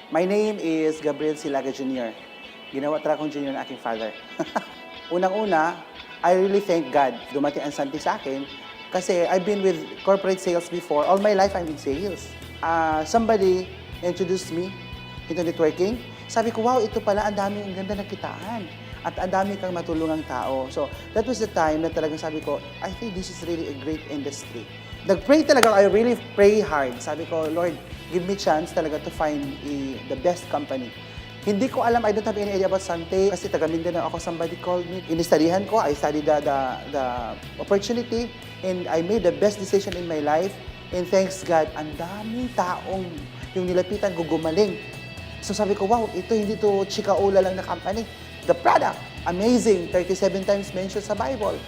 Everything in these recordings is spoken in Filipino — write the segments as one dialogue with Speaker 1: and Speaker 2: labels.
Speaker 1: My name is Gabriel Silaga Jr. Ginawa talaga kong junior ng aking father. Unang-una, I really thank God dumating ang Santi sa akin kasi I've been with corporate sales before. All my life, I'm in sales. Somebody introduced me into networking. Sabi ko, wow, ito pala, ang ganda ng kitaan. At ang dami kang matulungang tao. So, that was the time na talagang sabi ko, I think this is really a great industry. Nag-pray talaga, I really pray hard. Sabi ko, Lord, give me chance talaga to find the best company. Hindi ko alam, I don't have any idea about Sante kasi taga Mindanao ako, somebody called me. Inistudihan ko, I studied the opportunity and I made the best decision in my life. And thanks God, ang daming taong yung nilapitan ko gumaling. So sabi ko, wow, ito hindi to chika-ula lang na company. The product, amazing, 37 times mentioned sa Bible.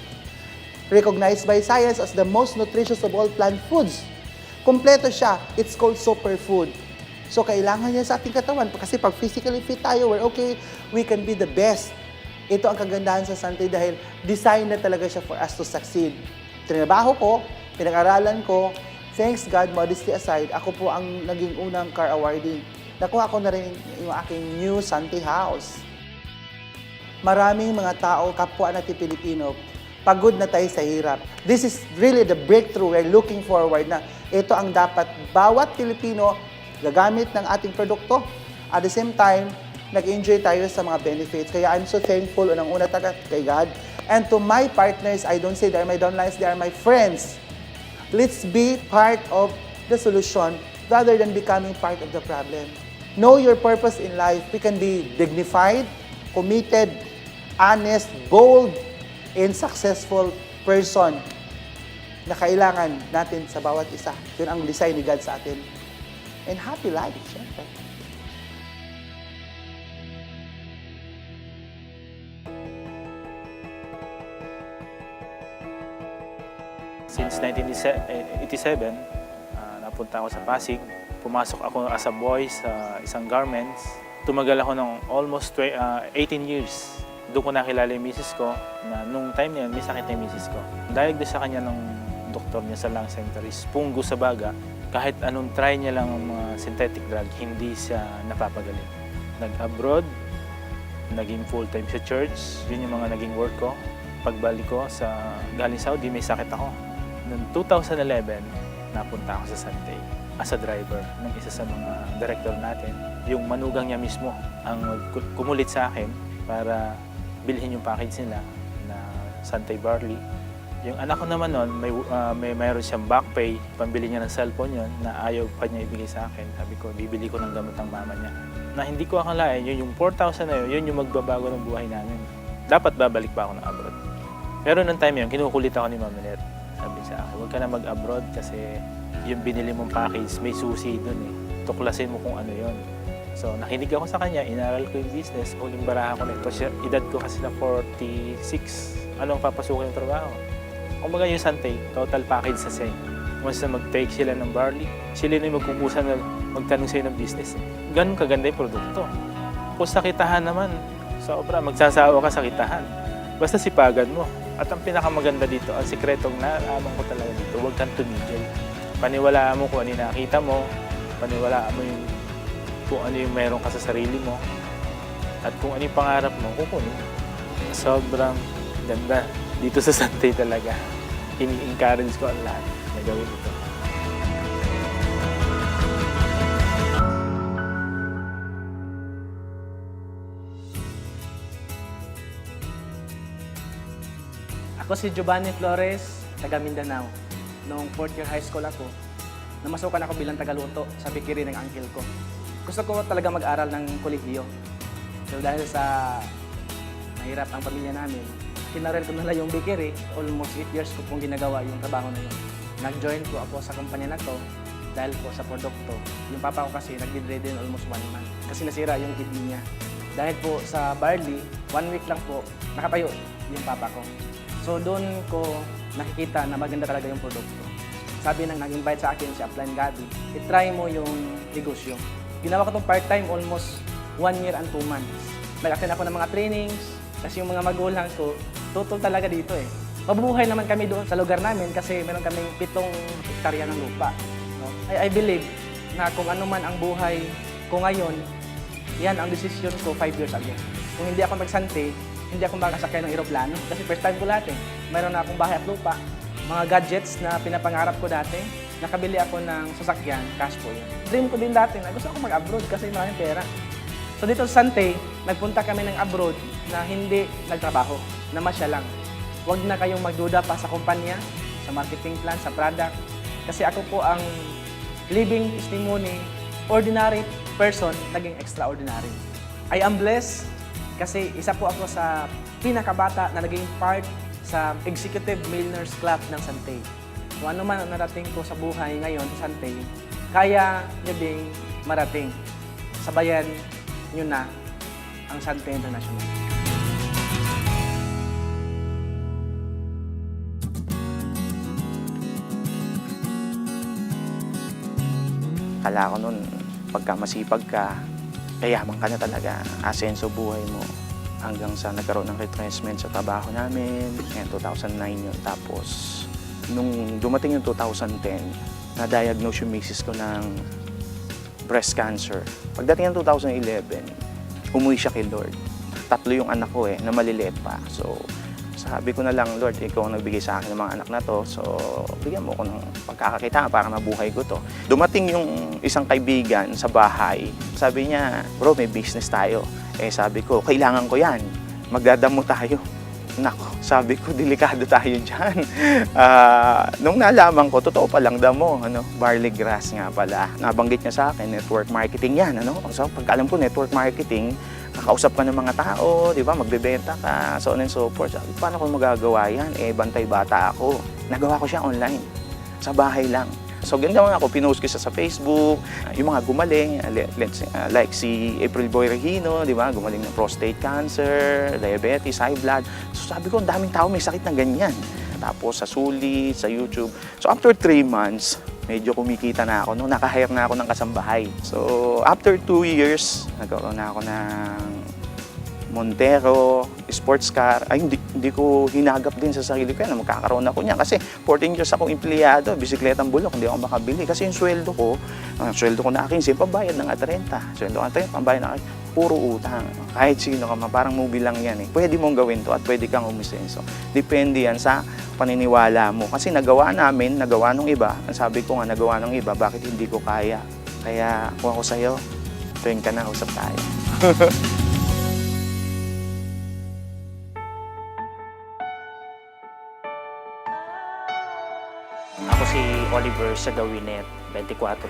Speaker 1: Recognized by science as the most nutritious of all plant foods. Kompleto siya. It's called superfood. So, kailangan niya sa ating katawan. Kasi pag physically fit tayo, we're okay, we can be the best. Ito ang kagandahan sa Sante dahil design na talaga siya for us to succeed. Trinabaho ko, pinag-aralan ko, thanks God, modesty aside, ako po ang naging unang car awardee. Nakuha ko na rin yung aking new Sante house. Maraming mga tao, kapwa natin Pilipino, pagod na tayo sa hirap. This is really the breakthrough we're looking forward na ito ang dapat bawat Pilipino gagamit ng ating produkto. At the same time, nag-enjoy tayo sa mga benefits. Kaya I'm so thankful unang-una talaga kay God. And to my partners, I don't say they're my downlines, they are my friends. Let's be part of the solution rather than becoming part of the problem. Know your purpose in life. We can be dignified, committed, honest, bold, and successful person na kailangan natin sa bawat isa. Yun ang design ni God sa atin. And happy life, syempre.
Speaker 2: Since 1987, napunta ako sa Pasig. Pumasok ako as a boy sa isang garments. Tumagal ako ng almost 18 years. Doon ko nakilala yung misis ko na nung time na yun, may sakit na yung misis ko. Diagnose sa kanya ng doktor niya sa lung center is punggo sa baga. Kahit anong try niya lang ang mga synthetic drug, hindi siya napapagaling. Nag-abroad, naging full-time sa church. Yun yung mga naging work ko. Pagbalik ko sa galing Saudi, may sakit ako. Noong 2011, napunta ako sa Sante as a driver ng isa sa mga director natin. Yung manugang niya mismo ang kumulit sa akin para bilhin yung package nila na Sante Barley. Yung anak ko naman noon, mayroon siyang back pay, pambili niya ng cellphone yun, na ayaw pa niya ibigay sa akin. Sabi ko, bibili ko ng gamot ng mama niya. Na hindi ko akalain, yung 4,000 na yun yung magbabago ng buhay namin. Dapat babalik pa ako ng abroad. Pero noong time yun, kinukulit ako ni Mama Net. Sabi sa akin, huwag ka na mag-abroad kasi yung binili mong package, may susi dun eh. Tuklasin mo kung ano yun. So, nakinig ako sa kanya, inaral ko yung business, huling baraha ko na ito. Edad ko kasi na 46. Anong papasukin yung trabaho? Kumbaga yung Sante, total package sa sa'yo. Once na mag-take sila ng barley, sila na yung magkukusan na magtanong sa'yo ng business. Ganun kaganda yung produkto. Kung sa kitahan naman, sobra, magsasawa ka sa kitahan. Basta sipagan mo. At ang pinakamaganda dito, ang sikretong naaman ko talaga dito, huwag kang tumigil. Paniwalaan mo kung ano yung nakita mo, paniwalaan mo yung kung ano yung meron ka sa sarili mo, at kung ano yung pangarap mo, kukunin. Sobrang ganda. Dito sa Sante talaga, ini-encourage ko ang lahat na gawin ito.
Speaker 3: Ako si Giovanni Flores, taga Mindanao. Noong 4th year high school ako, namasukan ako bilang tagaluto sa bakery ng uncle ko. Gusto ko talaga mag-aral ng kolehiyo. So dahil sa mahirap ang pamilya namin, kinarel ko nila yung bakery. Almost 8 years ko pong ginagawa yung trabaho na yun. Nag-join po ako sa kumpanya na to dahil po sa produkto. Yung papa ko kasi nag-bedridden almost 1 month kasi nasira yung kidney niya. Dahil po sa barley, 1 week lang po nakatayo yung papa ko. So doon ko nakikita na maganda talaga yung produkto. Sabi nang nag-invite sa akin si Upline Gabi, i-try mo yung negosyo. Ginawa ko itong part-time almost 1 year and 2 months. Nag-attend ako ng mga trainings kasi yung mga magulang ko, tutol talaga dito eh. Mabubuhay naman kami doon sa lugar namin kasi meron kaming 7 hektarya ng lupa. No? I believe na kung ano man ang buhay Kung ngayon, yan ang desisyon ko 5 years ago. Kung hindi ako magsante, hindi ako makasakay ng eroplano. Kasi first time ko lahat eh. Mayroon na akong bahay at lupa. Mga gadgets na pinapangarap ko dati, nakabili ako ng sasakyan, cash po yun. Dream ko din dati na gusto ako mag-abroad kasi maraming pera. So dito sa Sante, nagpunta kami ng abroad na hindi nagtrabaho, na masya lang. Huwag na kayong magduda pa sa kumpanya, sa marketing plan, sa product. Kasi ako po ang living testimony, ordinary person, naging extraordinary. I am blessed kasi isa po ako sa pinakabata na naging part sa Executive Millionaires Club ng Sante. Kung ano man ang narating ko sa buhay ngayon sa Sante, kaya nyo ding marating. Sabayan nyo na ang Sante International.
Speaker 4: Kala ko nun, pagka masipag ka, kayaman ka na talaga, asenso buhay mo. Hanggang sa nagkaroon ng retrenchment sa trabaho namin, 2009 yun. Tapos, nung dumating yung 2010, na-diagnose yung misis ko ng breast cancer. Pagdating ng 2011, umuwi siya kay Lord. 3 yung anak ko na maliliit pa. So, sabi ko na lang, Lord, ikaw ang nagbigay sa akin ng mga anak na to. So, bigyan mo ko ng pagkakakitaan para mabuhay ko to. Dumating yung isang kaibigan sa bahay. Sabi niya, bro, may business tayo. Sabi ko, kailangan ko yan. Magdadamo tayo. Nako, sabi ko, delikado tayo dyan. Nung nalaman ko, totoo palang damo, barley grass nga pala. Nabanggit niya sa akin, network marketing yan. So, pag alam ko, network marketing, kakausap ka ng mga tao, di ba? Magbebenta ka, so on and so forth. Sabi, paano ko magagawa yan? Bantay bata ako. Nagawa ko siya online, sa bahay lang. So, ganyan ako, pinost ko siya sa Facebook, yung mga gumaling, like si April Boy Regino, di ba? Gumaling ng prostate cancer, diabetes, high blood. So, sabi ko, ang daming tao may sakit na ganyan. Tapos, sa sulit, sa YouTube. So, after 3 months, medyo kumikita na ako, nakahire na ako ng kasambahay. So, after 2 years, nagkaroon na ako ng Montero, sports car. Ay, hindi ko hinagap din sa sarili ko yan. Magkakaroon ako niyan. Kasi 14 years akong empleyado, bisikletang bulok, hindi ako makabili. Kasi yung sweldo ko na 15, pambayad ng 30. Sweldo ko na 30, pambayad ng puro utang. Kahit sino ka parang movie lang yan Pwede mong gawin to at pwede kang umisenso. Depende yan sa paniniwala mo. Kasi nagawa nung iba. Ang sabi ko nga, nagawa ng iba, bakit hindi ko kaya? Kaya kung ako sa'yo, tuwing ka na, usap tayo.
Speaker 5: Ako si Oliver Sagawinet, 24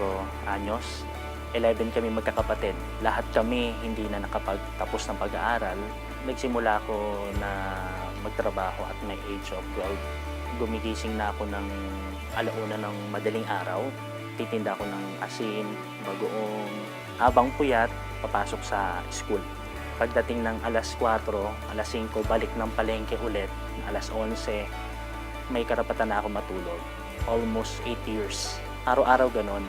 Speaker 5: anyos. 11 kami magkakapatid. Lahat kami hindi na nakapagtapos ng pag-aaral. Nagsimula ako na magtrabaho at may age of 12. Gumigising na ako ng alauna ng madaling araw. Titinda ako ng asin, bagoong. Habang puyat, papasok sa school. Pagdating ng alas 4, alas 5, balik ng palengke ulit. Alas 11, may karapatan na ako matulog. Almost 8 years. Araw-araw ganon.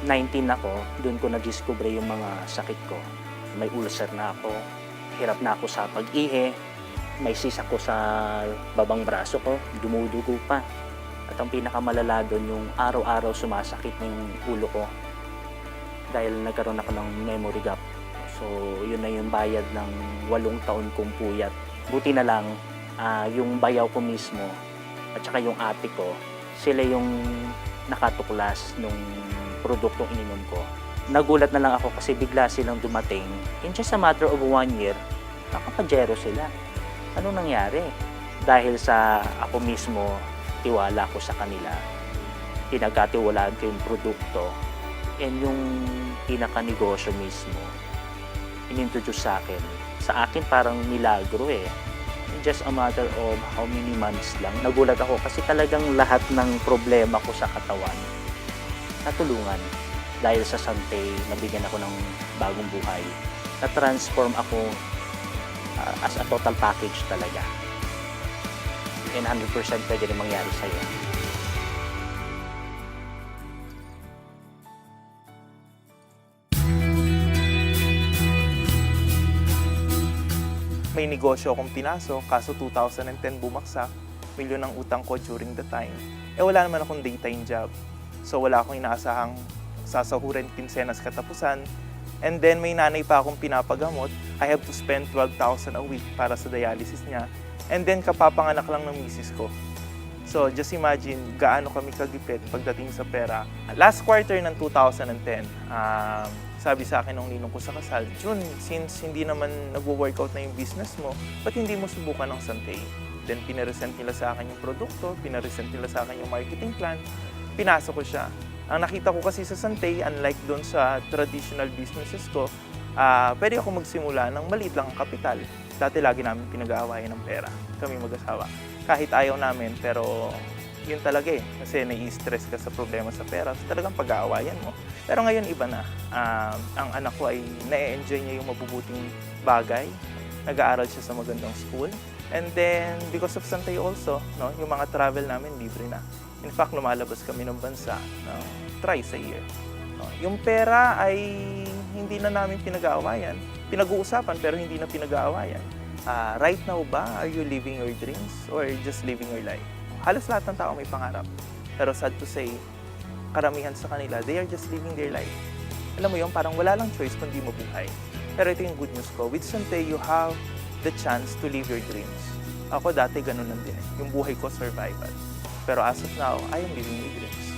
Speaker 5: 19 ako, doon ko na-discover yung mga sakit ko. May ulcer na ako, hirap na ako sa pag-ihi, may sis ako sa babang braso ko, dumudugo pa. At ang pinakamalala doon, yung araw-araw sumasakit ng ulo ko dahil nagkaroon ako ng memory gap. So, yun na yung bayad ng 8 taon kong puyat. Buti na lang, yung bayaw ko mismo at saka yung ate ko, sila yung nakatuklas nung produktong ininom ko. Nagulat na lang ako kasi bigla silang dumating. In just a matter of 1 year, nakapajero sila. Ano nangyari? Dahil sa ako mismo, tiwala ko sa kanila. Pinagkatiwalaan ko yung produkto. And yung pinaka-negosyo mismo, inintroduce sa akin. Sa akin parang milagro In just a matter of how many months lang, nagulat ako kasi talagang lahat ng problema ko sa katawan natulungan. Dahil sa Sante, nabigyan ako ng bagong buhay. Na-transform ako as a total package talaga. And 100% pwede rin mangyari sa'yo.
Speaker 6: May negosyo akong pinasok, kaso 2010 bumaksak, milyon ang utang ko during the time. Wala naman akong daytime job. So wala akong inaasahang sasahurin kinsenas katapusan, And then may nanay pa akong pinapagamot. I have to spend 12,000 a week para sa dialysis niya. And then kapapanganak lang ng misis ko. So just imagine gaano kami kagipit pagdating sa pera. Last quarter ng 2010, sabi sa akin ng ninong ko sa kasal, Jun, since hindi naman nagwo-workout na yung business mo, ba't hindi mo subukan ng Santay? Then pinaresent nila sa akin yung produkto, pinaresent nila sa akin yung marketing plan, pinasok ko siya. Ang nakita ko kasi sa Santay, unlike doon sa traditional businesses ko, pwede ako magsimula ng maliit lang ang kapital. Dati lagi namin pinag-aawayan ng pera, kami mag-asawa. Kahit ayaw namin, pero yun talaga eh. Kasi nai-stress ka sa problema sa pera, so talagang pag-aawayan mo. Pero ngayon iba na. Ang anak ko ay na-enjoy niya yung mabubuting bagay. Nag-aaral siya sa magandang school. And then, because of Santay also, no, yung mga travel namin libre na. In fact, lumalabas kami ng bansa thrice a year. No, yung pera ay hindi na namin pinag-aawayan. Pinag-uusapan pero hindi na pinag-aawayan. Right now ba, are you living your dreams or just living your life? Halos lahat ng tao may pangarap. Pero sad to say, karamihan sa kanila, they are just living their life. Alam mo yun, parang wala lang choice kundi mabuhay. Pero ito yung good news ko. With Santay, you have the chance to live your dreams. Ako dati ganun lang din eh. Yung buhay ko, survival. Pero as of now, I am living my dreams.